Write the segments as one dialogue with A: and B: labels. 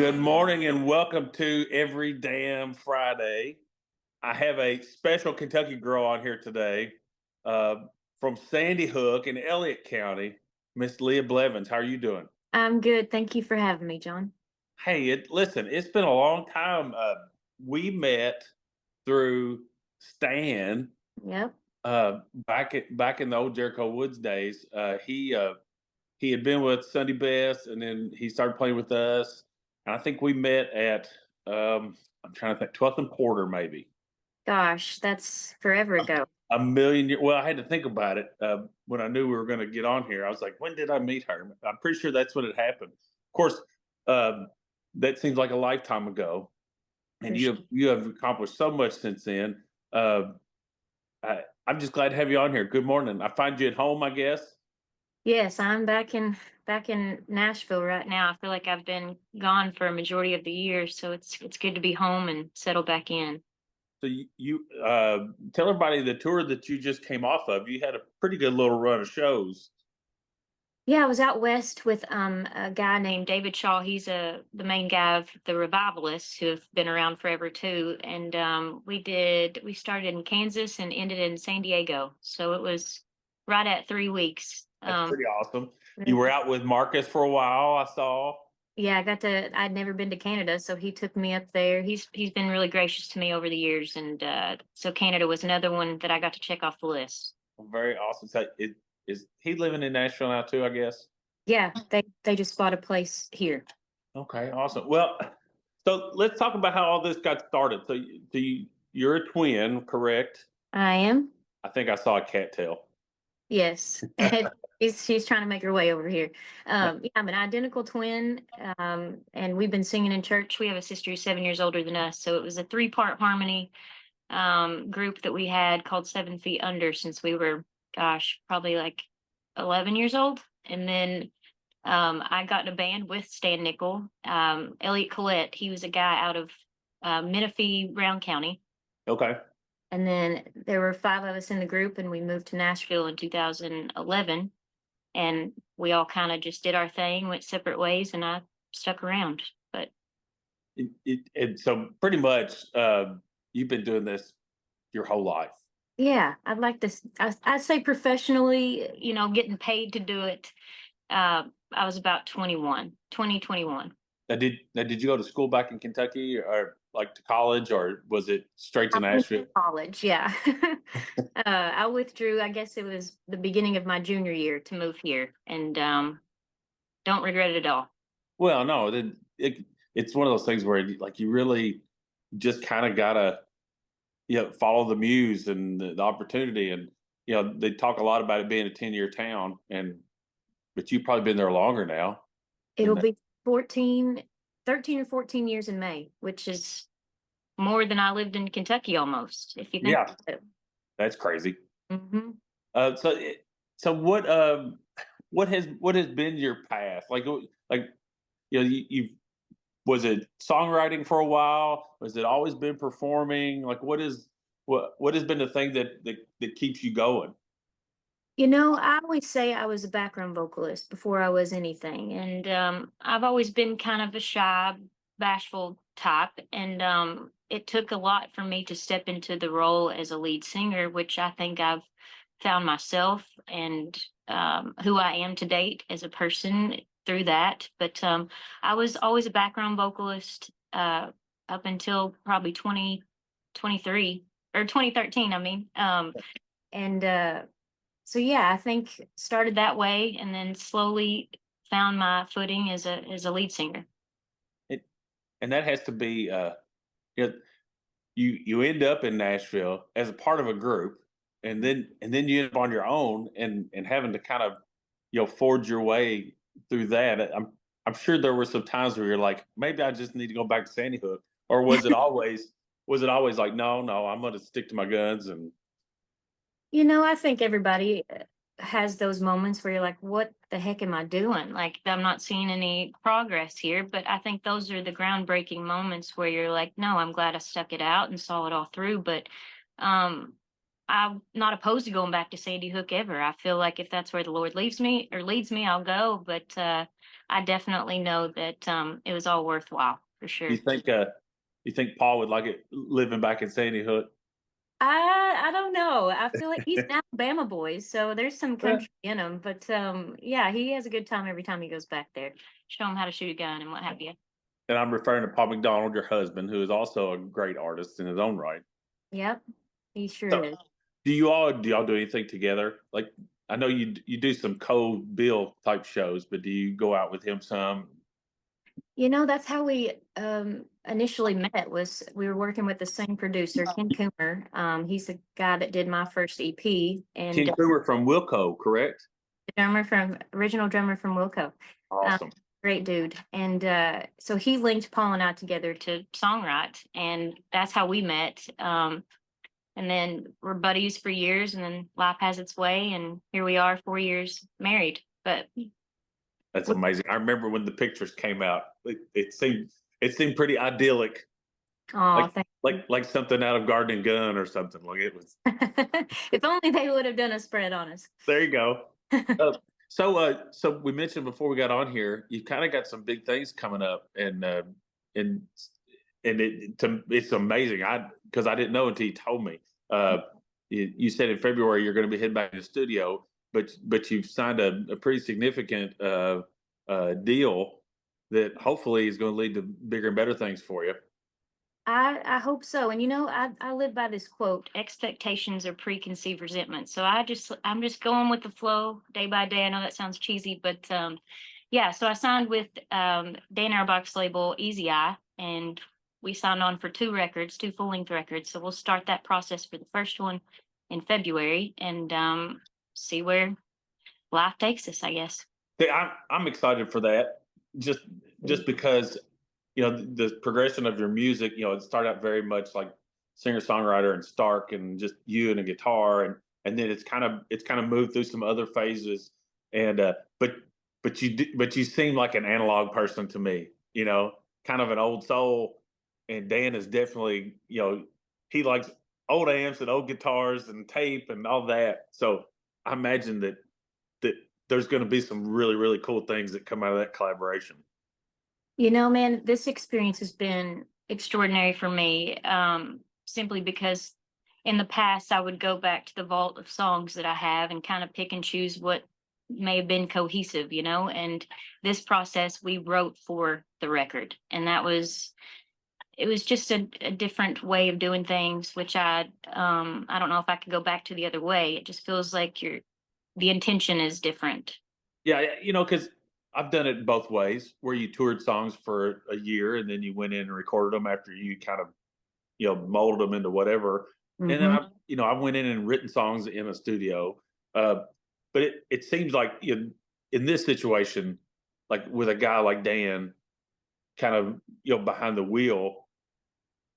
A: Good morning and welcome to Every Damn Friday. I have a special Kentucky girl on here today uh, from Sandy Hook in Elliott County, Miss Leah Blevins. How are you doing?
B: I'm good. Thank you for having me, John.
A: Hey, listen, it's been a long time. We met through Stan
B: Yep.
A: back in the old Jericho Woods days. He had been with Sunday Best, and then he started playing with us. And I think we met at I'm trying to think, 12th and Porter, maybe
B: Gosh, that's forever ago.
A: a million years. Well, I had to think about it when I knew we were going to get on here. I was like, when did I meet her? I'm pretty sure that's when it happened. Of course, um, that seems like a lifetime ago, and
B: For sure.
A: you have accomplished so much since then. Uh, I'm just glad to have you on here. Good morning. I find you at home, I guess.
B: Yes, I'm back in Nashville right now. I feel like I've been gone for a majority of the year, so it's good to be home and settle back in.
A: So you tell everybody the tour that you just came off of. You had a pretty good little run of shows.
B: Yeah, I was out west with a guy named David Shaw. He's the main guy of the Revivalists who have been around forever too. And we started in Kansas and ended in San Diego. So it was right at 3 weeks.
A: That's pretty awesome. You were out with Marcus for a while, I saw.
B: Yeah, I'd never been to Canada, so he took me up there. He's been really gracious to me over the years, and so Canada was another one that I got to check off the list.
A: Very awesome. So is he living in Nashville now too, I guess?
B: Yeah, they just bought a place here.
A: Okay, awesome. Well, so let's talk about how all this got started. You're a twin, correct?
B: I am.
A: I think I saw a cattail.
B: Yes. She's trying to make her way over here. Yeah, I'm an identical twin, and we've been singing in church. We have a sister who's 7 years older than us, so it was a three-part harmony group that we had called 7 Feet Under since we were, gosh, probably like 11 years old. And then I got in a band with Stan Nickel, Elliot Collette. He was a guy out of Menifee, Brown County.
A: Okay.
B: And then there were five of us in the group, and we moved to Nashville in 2011. And we all kind of just did our thing, went separate ways, and I stuck around. But
A: And so pretty much you've been doing this your whole life.
B: yeah, I'd say professionally, getting paid to do it. I was about 2021.
A: Did you go to school back in Kentucky or like to college or was it straight to
B: I went
A: Nashville?
B: to college, yeah. I withdrew, I guess it was the beginning of my junior year to move here, and don't regret it at all.
A: Well, no, it's one of those things where like you really just kind of gotta follow the muse and the opportunity, and they talk a lot about it being a 10-year town, and but you've probably been there longer now than
B: It'll
A: that.
B: be 13 or 14 years in May, which is more than I lived in Kentucky almost, if you think
A: Yeah,
B: about it.
A: that's crazy.
B: Hmm.
A: Uh, so so what has been your path like you've was it songwriting for a while? Was it always been performing? Like what has been the thing that keeps you going?
B: I always say I was a background vocalist before I was anything. And I've always been kind of a shy, bashful type. And it took a lot for me to step into the role as a lead singer, which I think I've found myself and who I am to date as a person through that. But I was always a background vocalist up until probably 2023 or 2013, I mean. And so yeah, I think started that way and then slowly found my footing as a lead singer.
A: It, and that has to be you know, you end up in Nashville as a part of a group, and then you end up on your own and having to kind of forge your way through that. I'm sure there were some times where you're like, maybe I just need to go back to Sandy Hook, or was it always like, no, I'm going to stick to my guns and
B: I think everybody has those moments where you're like, what the heck am I doing? Like, I'm not seeing any progress here. But I think those are the groundbreaking moments where you're like, no, I'm glad I stuck it out and saw it all through. But um, I'm not opposed to going back to Sandy Hook ever. I feel like if that's where the Lord leaves me or leads me, I'll go. But I definitely know that it was all worthwhile for
A: You
B: sure.
A: think you think Paul would like it living back in Sandy Hook?
B: I don't know. I feel like he's an Alabama boy, so there's some
A: Yeah.
B: country in him. But yeah, he has a good time every time he goes back there. Show him how to shoot a gun and what have you.
A: And I'm referring to Paul McDonald, your husband, who is also a great artist in his own right.
B: Yep, he sure
A: So,
B: is.
A: do y'all do anything together? Like, I know you do some co-bill type shows, but do you go out with him some?
B: You know, that's how we initially met. Was we were working with the same producer, Ken Coomer. He's the guy that did my first EP, and
A: Ken Coomer from Wilco, correct?
B: original drummer from Wilco. Um,
A: Awesome.
B: great dude. And so he linked Paul and I together to songwrite, and that's how we met. And then we're buddies for years, and then life has its way, and here we are, 4 years married. But
A: That's amazing. I remember when the pictures came out. It seemed pretty idyllic,
B: oh,
A: like
B: thank
A: like something out of Garden and Gun or something. Like it was.
B: if only they would have done a spread on us.
A: There you go. Uh, so we mentioned before we got on here, you kind of got some big things coming up, and it's amazing. Because I didn't know until you told me. You said in February you're going to be heading back to the studio, but you've signed a pretty significant deal that hopefully is going to lead to bigger and better things for you.
B: I hope so. And you know, I live by this quote, expectations are preconceived resentment. So I'm just going with the flow day by day. I know that sounds cheesy, but yeah, so I signed with Dan Auerbach's label Easy Eye, and we signed on for two records, two full-length records. So we'll start that process for the first one in February and see where life takes us, I guess.
A: I'm excited for that. Just just because the progression of your music, it started out very much like singer songwriter and Stark and just you and a guitar, and then it's kind of moved through some other phases, and but you seem like an analog person to me, kind of an old soul. And Dan is definitely, he likes old amps and old guitars and tape and all that. So I imagine that there's going to be some really really cool things that come out of that collaboration.
B: You know, man, this experience has been extraordinary for me, simply because in the past I would go back to the vault of songs that I have and kind of pick and choose what may have been cohesive, you know. And this process we wrote for the record, and it was just a different way of doing things, which I don't know if I could go back to the other way. It just feels like the intention is different.
A: Yeah, because I've done it both ways, where you toured songs for a year and then you went in and recorded them after you kind of, molded them into whatever. And then
B: Hmm.
A: I went in and written songs in a studio. Uh, but it seems like in this situation, like with a guy like Dan, kind of behind the wheel,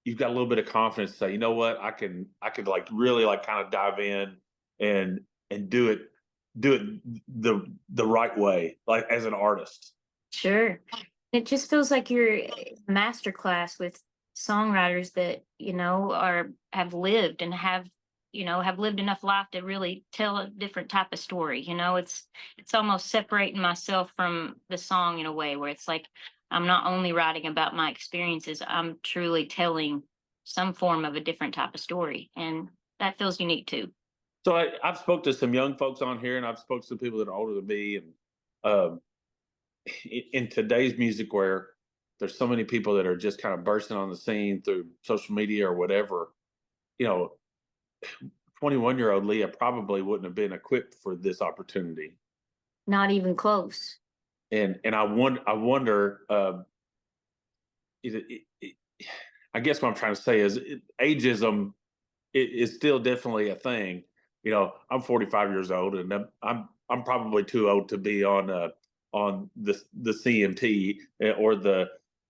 A: you've got a little bit of confidence to say, you know what, I could like really like kind of dive in and do it the right way, like as an artist.
B: Sure. It just feels like you're a master class with songwriters that, you know, have lived and have lived enough life to really tell a different type of story. You know, it's almost separating myself from the song in a way where it's like I'm not only writing about my experiences, I'm truly telling some form of a different type of story. And that feels unique too.
A: So I've spoke to some young folks on here, and I've spoke to some people that are older than me, and um, in today's music, where there's so many people that are just kind of bursting on the scene through social media or whatever, you know, 21-year-old Leah probably wouldn't have been equipped for this opportunity.
B: Not even close.
A: And I wonder, I guess what I'm trying to say is ageism is still definitely a thing. I'm 45 years old, and I'm probably too old to be on the CMT,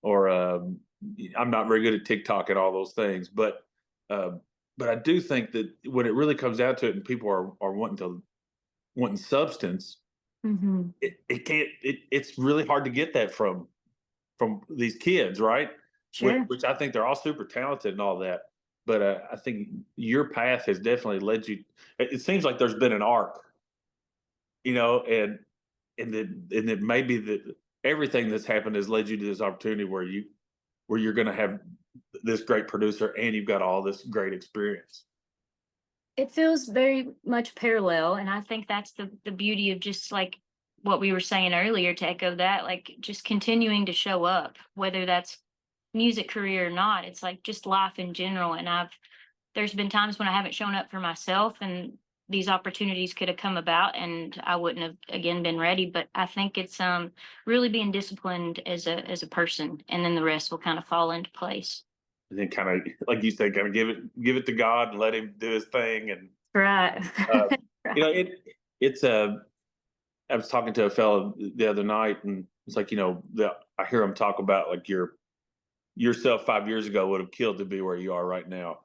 A: or I'm not very good at TikTok and all those things. Uh, but I do think that when it really comes down to it, and people are wanting substance,
B: Hmm.
A: it can't. It's really hard to get that from these kids, right? Which,
B: Sure.
A: which I think they're all super talented and all that. but I think your path has definitely led you. It seems like there's been an arc, and that maybe that everything that's happened has led you to this opportunity where you're going to have this great producer and you've got all this great experience.
B: It feels very much parallel, and I think that's the beauty of just like what we were saying earlier, to echo that, like just continuing to show up, whether that's music career or not. It's like just life in general. And there's been times when I haven't shown up for myself, and these opportunities could have come about and I wouldn't have again been ready. But I think it's really being disciplined as a person, and then the rest will kind of fall into place.
A: And then kind of, like you said, kind of give it to God and let him do his thing. And,
B: Right.
A: uh, you know,
B: Right.
A: it's I was talking to a fellow the other night, and it's like, I hear him talk about like yourself 5 years ago would have killed to be where you are right now,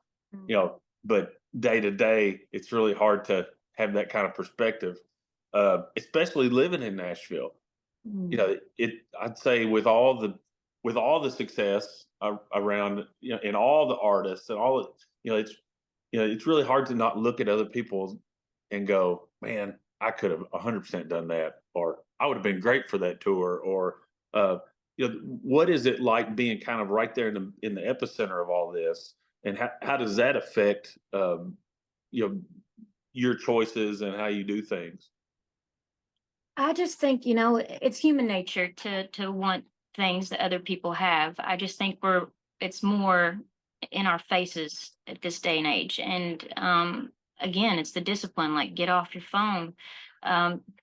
A: but day to day, it's really hard to have that kind of perspective, especially living in Nashville.
B: Mm.
A: I'd say with all the success around, and all the artists and all, it's really hard to not look at other people and go, man, I could have 100% done that, or I would have been great for that tour, or what is it like being kind of right there in the epicenter of all this, and how does that affect you know your choices and how you do things?
B: I just think, it's human nature to want things that other people have. I just think it's more in our faces at this day and age. And again, it's the discipline, like get off your phone.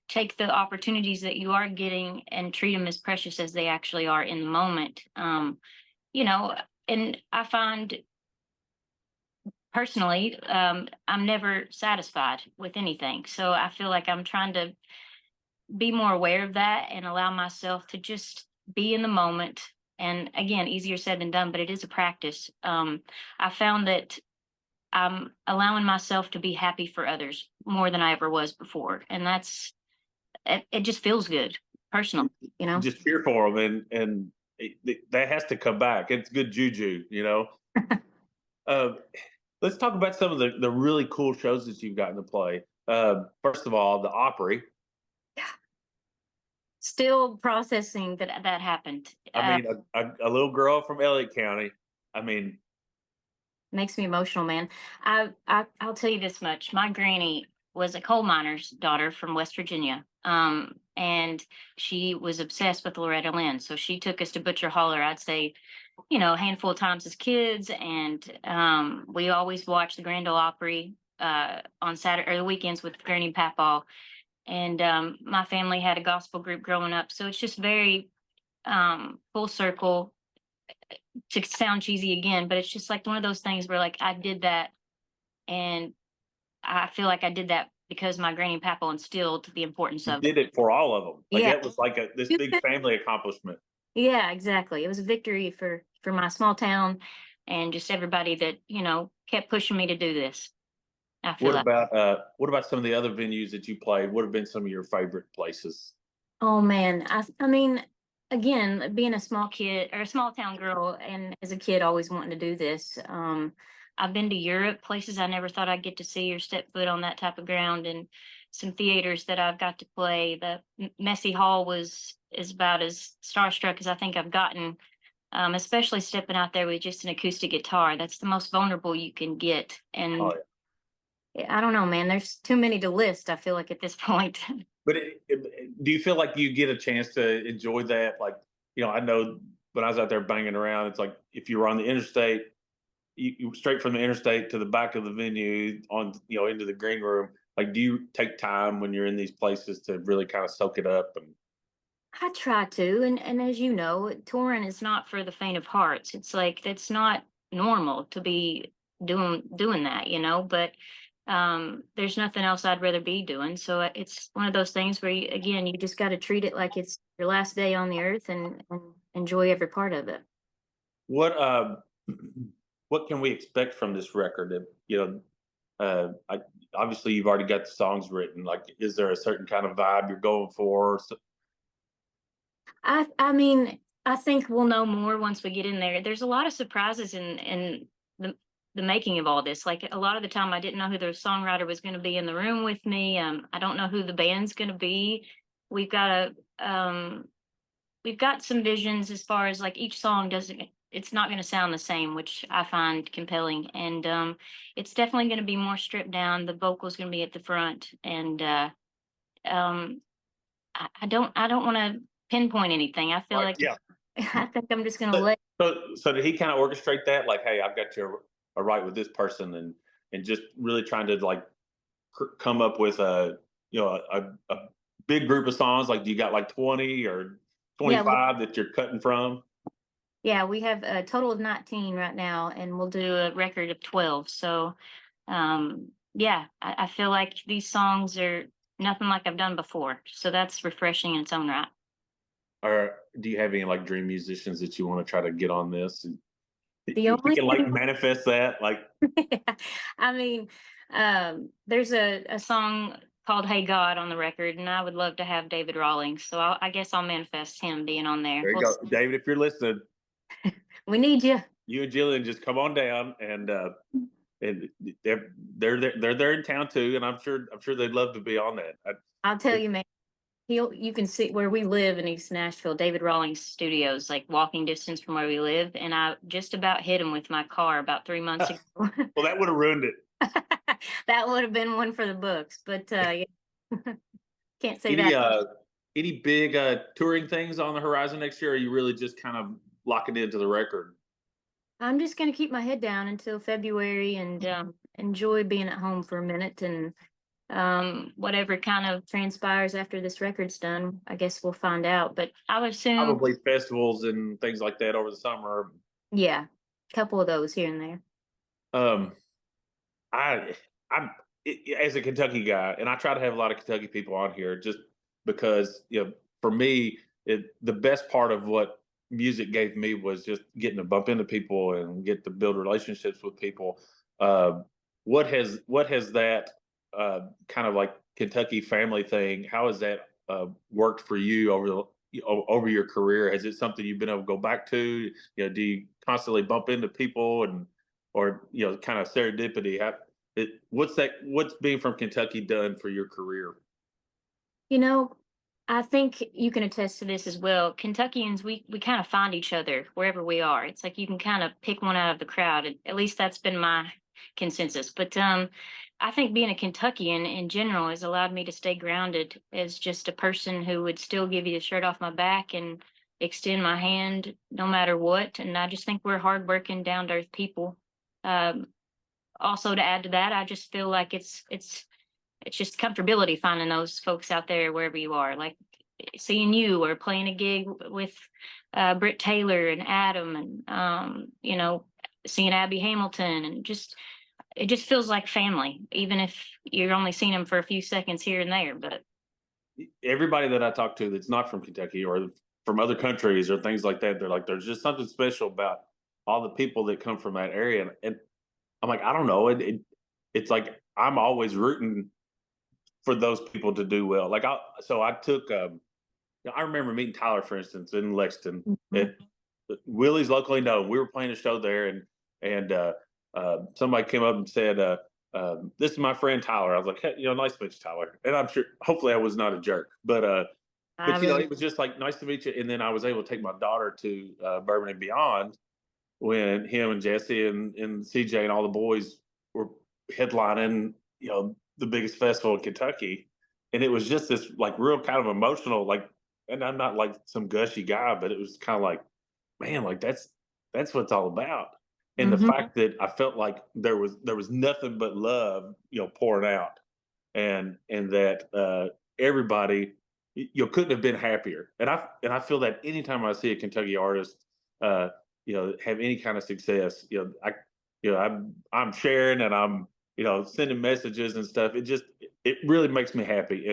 B: Take the opportunities that you are getting and treat them as precious as they actually are in the moment. You know, and I find personally, I'm never satisfied with anything. So I feel like I'm trying to be more aware of that and allow myself to just be in the moment. And again, easier said than done, but it is a practice. I found that I'm allowing myself to be happy for others more than I ever was before. And it just feels good, personal, you know?
A: Just cheer for them, and that has to come back. It's good juju. Uh, let's talk about some of the really cool shows that you've gotten to play. First of all, the Opry.
B: Still processing that happened.
A: I mean, a little girl from Elliott County. I mean,
B: Makes me emotional, man. I'll tell you this much. My granny was a coal miner's daughter from West Virginia. And she was obsessed with Loretta Lynn. So she took us to Butcher Holler, I'd say, a handful of times as kids. And we always watched the Grand Ole Opry on Saturday or the weekends with Granny and Papaw. And my family had a gospel group growing up. So it's just very full circle, to sound cheesy again, but it's just like one of those things where like I did that, and I feel like I did that because my granny and papa instilled the importance
A: you
B: of it.
A: did it for all of them. Like
B: Yeah.
A: that was like this big family accomplishment.
B: Yeah, exactly. It was a victory for my small town, and just everybody that, kept pushing me to do this. I feel
A: What
B: like,
A: about some of the other venues that you played? What have been some of your favorite places?
B: oh man, I mean, again, being a small kid or a small town girl, and as a kid always wanting to do this. I've been to Europe, places I never thought I'd get to see or step foot on that type of ground, and some theaters that I've got to play. The Messy Hall is about as starstruck as I think I've gotten. Especially stepping out there with just an acoustic guitar. That's the most vulnerable you can get.
A: Oh,
B: And
A: yeah.
B: I don't know, man. There's too many to list, I feel like, at this point.
A: But do you feel like you get a chance to enjoy that? Like, I know when I was out there banging around, it's like if you were on the interstate, you straight from the interstate to the back of the venue on, into the green room. Like, do you take time when you're in these places to really kind of soak it up? And
B: I try to, and as you know, touring is not for the faint of hearts. It's like that's not normal to be doing that, but there's nothing else I'd rather be doing. So it's one of those things where again, you just got to treat it like it's your last day on the earth, and enjoy every part of it.
A: what what can we expect from this record? Obviously you've already got the songs written. Like, is there a certain kind of vibe you're going for?
B: I mean, I think we'll know more once we get in there. There's a lot of surprises in the the making of all this. Like a lot of the time, I didn't know who the songwriter was going to be in the room with me. I don't know who the band's going to be. We've got we've got some visions as far as like each song doesn't. It's not going to sound the same, which I find compelling. And it's definitely going to be more stripped down. The vocals going to be at the front, and um, I don't want to pinpoint anything. I feel
A: Right.
B: like
A: Yeah.
B: I think I'm just going to
A: So,
B: let.
A: so did he kind of orchestrate that? Like, hey, I've got you a right with this person, and just really trying to like come up with a a big group of songs. Like, do you got like 20 or
B: Yeah,
A: 25 that you're cutting from?
B: yeah, we have a total of 19 right now, and we'll do a record of 12. So, yeah, I feel like these songs are nothing like I've done before. So that's refreshing in its own right.
A: Or do you have any like dream musicians that you want to try to get on this? And
B: The
A: if you
B: only
A: can like
B: thing,
A: manifest that, like,
B: I mean, there's a song called "Hey God" on the record, and I would love to have David Rawlings. So I guess I'll manifest him being on there.
A: there you go, David. If you're listening,
B: We need you.
A: you and Jillian just come on down, and they're there in town too, and I'm sure they'd love to be on that.
B: I'll tell you, man. You can see where we live in East Nashville, David Rawlings Studios, like walking distance from where we live. And I just about hit him with my car about 3 months ago.
A: Well, that would have ruined it.
B: That would have been one for the books, but yeah, can't say
A: Any
B: that.
A: any big touring things on the horizon next year? Or are you really just kind of locking into the record?
B: I'm just going to keep my head down until February and enjoy being at home for a minute. And whatever kind of transpires after this record's done, I guess we'll find out. But I would assume,
A: Probably festivals and things like that over the summer.
B: yeah, a couple of those here and there.
A: Um, I I'm as a Kentucky guy, and I try to have a lot of Kentucky people on here just because for me, the best part of what music gave me was just getting to bump into people and get to build relationships with people. Uh, what has that kind of like Kentucky family thing? How has that worked for you over your career? Has it something you've been able to go back to? Do you constantly bump into people and or kind of serendipity? What's being from Kentucky done for your career?
B: You know, I think you can attest to this as well. Kentuckians, we kind of find each other wherever we are. It's like you can kind of pick one out of the crowd. At least that's been my consensus. But I think being a Kentuckian in general has allowed me to stay grounded as just a person who would still give you the shirt off my back and extend my hand no matter what. And I just think we're hardworking, down to earth people. Um, Also, to add to that, I just feel like it's just comfortability finding those folks out there wherever you are, like seeing you or playing a gig with Britt Taylor and Adam, and seeing Abby Hamilton, and just it just feels like family, even if you're only seeing them for a few seconds here and there. But
A: Everybody that I talk to that's not from Kentucky or from other countries or things like that, they're like, there's just something special about all the people that come from that area, and I'm like, I don't know, it's like I'm always rooting for those people to do well. Like I took I remember meeting Tyler, for instance, in Lexington
B: Mhm.
A: at Willie's locally known. We were playing a show there, and somebody came up and said, "This is my friend Tyler." I was like, "Hey, nice to meet you, Tyler." And I'm sure, hopefully, I was not a jerk, but
B: I really,
A: it was just like nice to meet you. And then I was able to take my daughter to Bourbon and Beyond when him and Jesse and CJ and all the boys were headlining, the biggest festival in Kentucky. And it was just this like real kind of emotional, like, and I'm not like some gushy guy, but it was kind of like, man, like that's what it's all about. And the
B: hmm
A: fact that I felt like there was nothing but love, pouring out, and that everybody, couldn't have been happier. And I feel that anytime I see a Kentucky artist, uh, have any kind of success, I'm sharing and I'm, sending messages and stuff. It really makes me happy.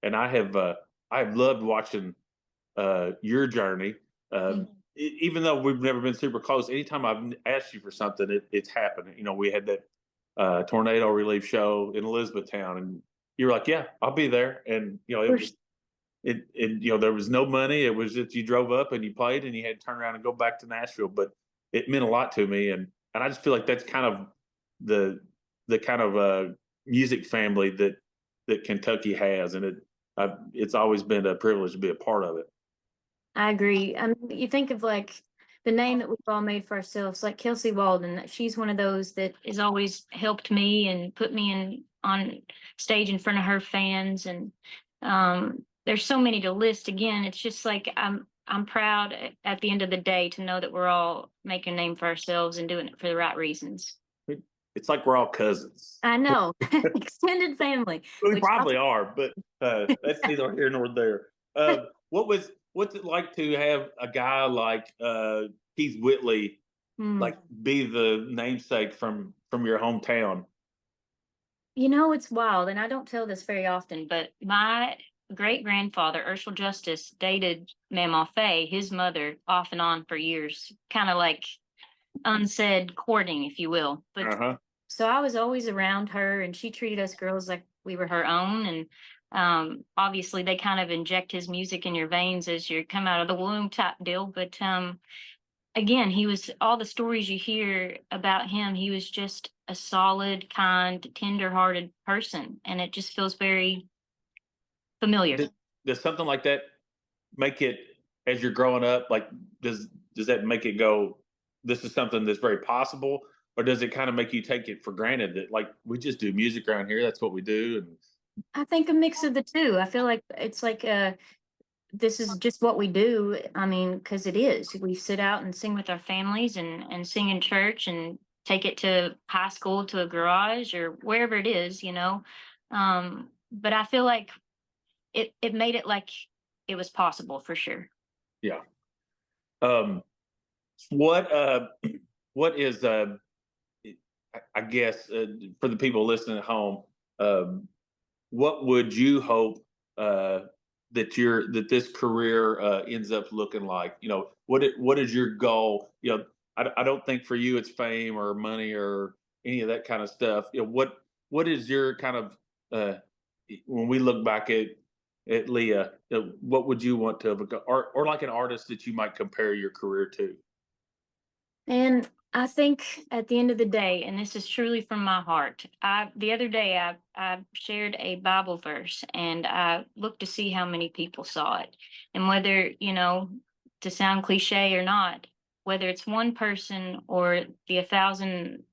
A: And I have loved watching your journey. Uh, Even though we've never been super close, anytime I've asked you for something, it's happened. We had that tornado relief show in Elizabethtown, and you were like, "Yeah, I'll be there." And there was no money. It was just you drove up and you played, and you had to turn around and go back to Nashville. But it meant a lot to me, and I just feel like that's kind of the the kind of music family that Kentucky has, and it's always been a privilege to be a part of it.
B: I agree. You think of like the name that we've all made for ourselves, like Kelsey Walden. She's one of those that has always helped me and put me in on stage in front of her fans. And there's so many to list. Again, it's just like I'm proud at the end of the day to know that we're all making a name for ourselves and doing it for the right reasons.
A: It's like we're all cousins.
B: I know, extended family,
A: We
B: which
A: probably are, but that's neither here nor there. What's it like to have a guy like Keith Whitley
B: Hmm.
A: like be the namesake from your hometown?
B: You know, it's wild, and I don't tell this very often, but my great grandfather, Urshel Justice, dated Mamaw Faye, his mother, off and on for years, kind of like unsaid courting, if you will. But
A: Uh-huh.
B: so I was always around her, and she treated us girls like we were her own. And obviously, they kind of inject his music in your veins as you come out of the womb type deal. But again, he was all the stories you hear about him. He was just a solid, kind, tender-hearted person, and it just feels very familiar.
A: Does something like that make it as you're growing up? Like, does that make it go? This is something that's very possible, or does it kind of make you take it for granted that like we just do music around here? That's what we do, and
B: I think a mix of the two. I feel like it's like this is just what we do. I mean, because it is. We sit out and sing with our families and sing in church and take it to high school to a garage or wherever it is, you know. But I feel like it made it like it was possible for sure.
A: yeah. Um, what what is I guess for the people listening at home, um, what would you hope that this career ends up looking like? You know, what is your goal? You know, I don't think for you it's fame or money or any of that kind of stuff. You know, what is your kind of when we look back at Leah, you know, what would you want to become, or like an artist that you might compare your career to?
B: And I think at the end of the day, and this is truly from my heart, the other day I shared a Bible verse and I looked to see how many people saw it. And whether, you know, to sound cliche or not, whether it's one person or the 1,000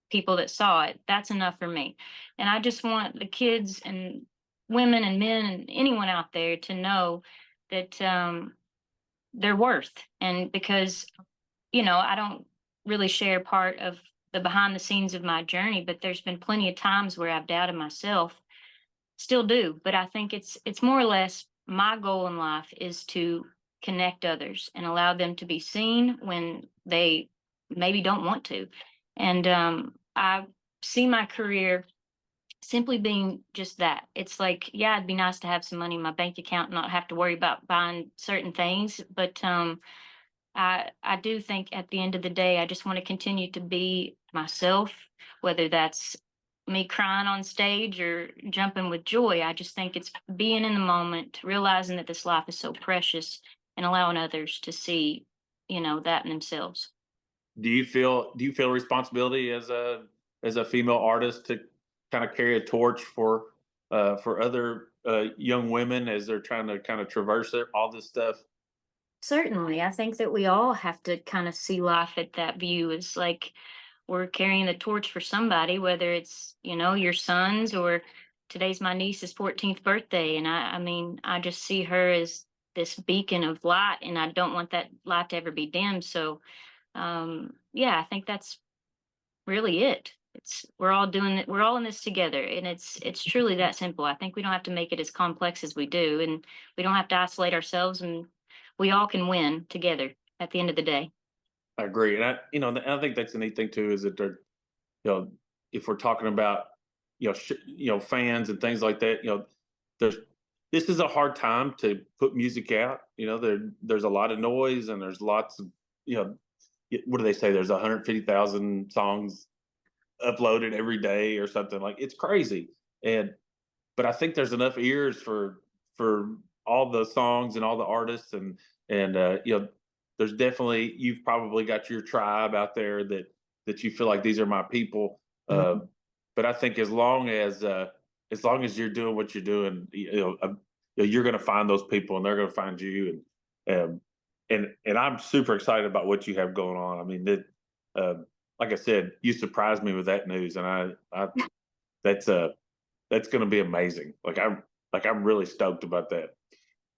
B: people that saw it, that's enough for me. And I just want the kids and women and men and anyone out there to know that they're worth. And because I don't really share part of the behind the scenes of my journey, but there's been plenty of times where I've doubted myself, still do. But I think it's more or less my goal in life is to connect others and allow them to be seen when they maybe don't want to. And I see my career simply being just that. It's like, yeah, it'd be nice to have some money in my bank account and not have to worry about buying certain things, but I do think at the end of the day, I just want to continue to be myself, whether that's me crying on stage or jumping with joy. I just think it's being in the moment, realizing that this life is so precious and allowing others to see, that in themselves.
A: Do you feel responsibility as a female artist to kind of carry a torch for other young women as they're trying to kind of traverse all this stuff?
B: Certainly. I think that we all have to kind of see life at that view. It's like we're carrying the torch for somebody, whether it's, your sons or today's my niece's 14th birthday. And I mean, I just see her as this beacon of light and I don't want that light to ever be dimmed. So, yeah, I think that's really it. We're all doing it. We're all in this together. And it's truly that simple. I think we don't have to make it as complex as we do. And we don't have to isolate ourselves and we all can win together at the end of the day.
A: I agree, and I think that's the neat thing too is that they're, you know, if we're talking about, fans and things like that, there's this is a hard time to put music out. There's a lot of noise and there's lots of, you know, what do they say? There's 150,000 songs uploaded every day or something like it's crazy. And but I think there's enough ears for all the songs and all the artists and there's definitely you've probably got your tribe out there that you feel like these are my people. Uh, but I think as long as you're doing what you're doing, you're going to find those people, and they're going to find you. And I'm super excited about what you have going on. I mean, uh, like I said, you surprised me with that news, and I that's that's going to be amazing. I'm really stoked about that.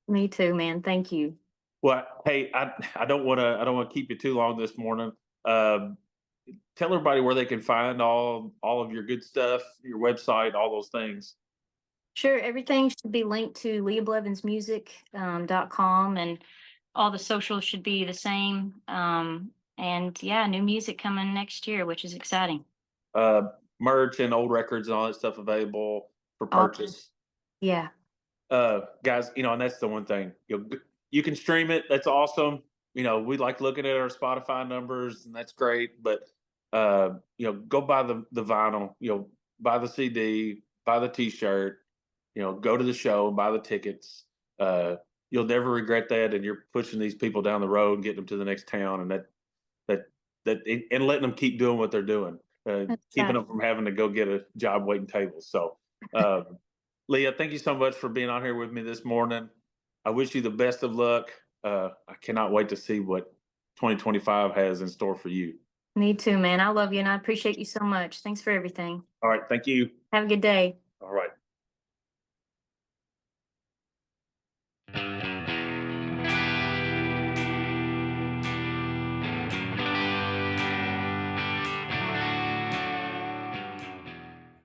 B: Me too, man. Thank you.
A: Well, hey, I don't want to keep you too long this morning. Um, Tell everybody where they can find all of your good stuff, your website, all those things.
B: Sure, everything should be linked to leahblevinsmusic.com, and all the socials should be the same. And yeah, new music coming next year, which is exciting.
A: Uh, Merch and old records and all that stuff available for
B: All,
A: purchase.
B: yeah,
A: Guys, and that's the one thing. You can stream it. That's awesome. We like looking at our Spotify numbers, and that's great. But go buy the vinyl. Buy the CD, buy the T-shirt. Go to the show and buy the tickets. Uh, you'll never regret that, and you're pushing these people down the road and getting them to the next town, and that and letting them keep doing what they're doing,
B: that's
A: keeping
B: exciting.
A: them from having to go get a job waiting tables. So, uh, Leah, thank you so much for being on here with me this morning. I wish you the best of luck. I cannot wait to see what 2025 has in store for you.
B: Me too, man. I love you and I appreciate you so much. Thanks for everything.
A: All right, thank you.
B: Have a good day.